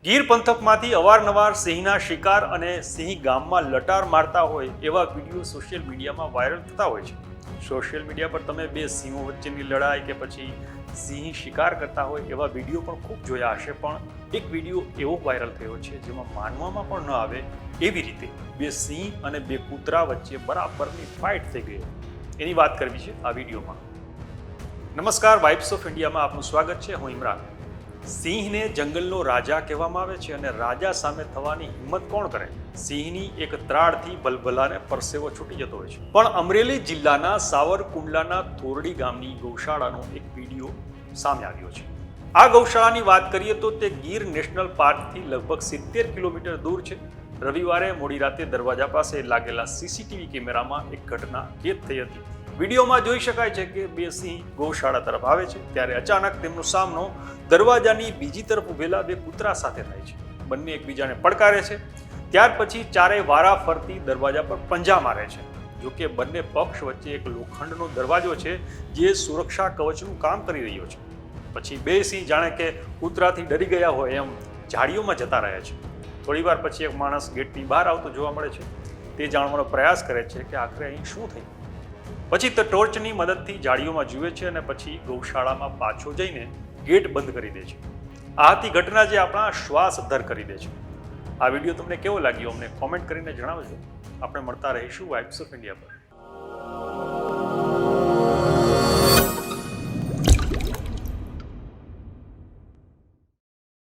ગીર પંથકમાંથી અવારનવાર સિંહના શિકાર અને સિંહ ગામમાં લટાર મારતા હોય એવા વિડીયો સોશિયલ મીડિયામાં વાયરલ થતા હોય છે. સોશિયલ મીડિયા પર તમે બે સિંહો વચ્ચેની લડાઈ કે પછી સિંહ શિકાર કરતા હોય એવા વિડીયો પણ ખૂબ જોયા હશે, પણ એક વિડીયો એવો વાયરલ થયો છે જેમાં માનવામાં પણ ન આવે એવી રીતે બે સિંહ અને બે કૂતરા વચ્ચે બરાબરની ફાઇટ થઈ ગઈ. એની વાત કરવી છે આ વિડીયોમાં. નમસ્કાર, વાઇબ્સ ઓફ ઇન્ડિયામાં આપનું સ્વાગત છે. હું ઇમરાન. સિંહને જંગલનો રાજા કહેવામાં આવે છે અને રાજા સામે થવાની હિંમત કોણ કરે? સિંહની એક ત્રાડથી ભલભલાને પરસેવો છૂટી જતો હોય છે. પણ અમરેલી જિલ્લાના સાવરકુંડલાના થોરડી ગામની ગૌશાળાનો એક વિડીયો સામે આવ્યો છે. આ ગૌશાળાની વાત કરીએ તો તે ગીર નેશનલ પાર્કથી લગભગ 70 કિલોમીટર દૂર છે. રવિવારે મોડી રાતે દરવાજા પાસે લાગેલા સીસીટીવી કેમેરામાં એક ઘટના કેદ થઈ હતી. વિડીયોમાં જોઈ શકાય છે કે બે સિંહ ગૌશાળા તરફ આવે છે ત્યારે અચાનક તેમનો સામનો દરવાજાની બીજી તરફ ઉભેલા બે કૂતરા સાથે થાય છે. બંને એકબીજાને પડકારે છે. ત્યાર પછી ચારેય વારા ફરતી દરવાજા પર પંજા મારે છે. જોકે બંને પક્ષ વચ્ચે એક લોખંડનો દરવાજો છે જે સુરક્ષા કવચનું કામ કરી રહ્યો છે. પછી બે સિંહ જાણે કે કૂતરાથી ડરી ગયા હોય એમ ઝાડીઓમાં જતા રહે છે. થોડીવાર પછી એક માણસ ગેટની બહાર આવતો જોવા મળે છે. તે જાણવાનો પ્રયાસ કરે છે કે આખરે અહીં શું થયું. પછી તે ટોર્ચની મદદથી ઝાડીઓમાં જુએ છે અને પછી ગૌશાળામાં પાછો જઈને ગેટ બંધ કરી દે છે. આ હતી ઘટના જે આપણા શ્વાસ અદ્ધર કરી દે છે. આ વિડીયો તમને કેવો લાગ્યો અમને કોમેન્ટ કરીને જણાવજો. આપણે મળતા રહીશું વાઇબ્સ ઓફ ઇન્ડિયા પર.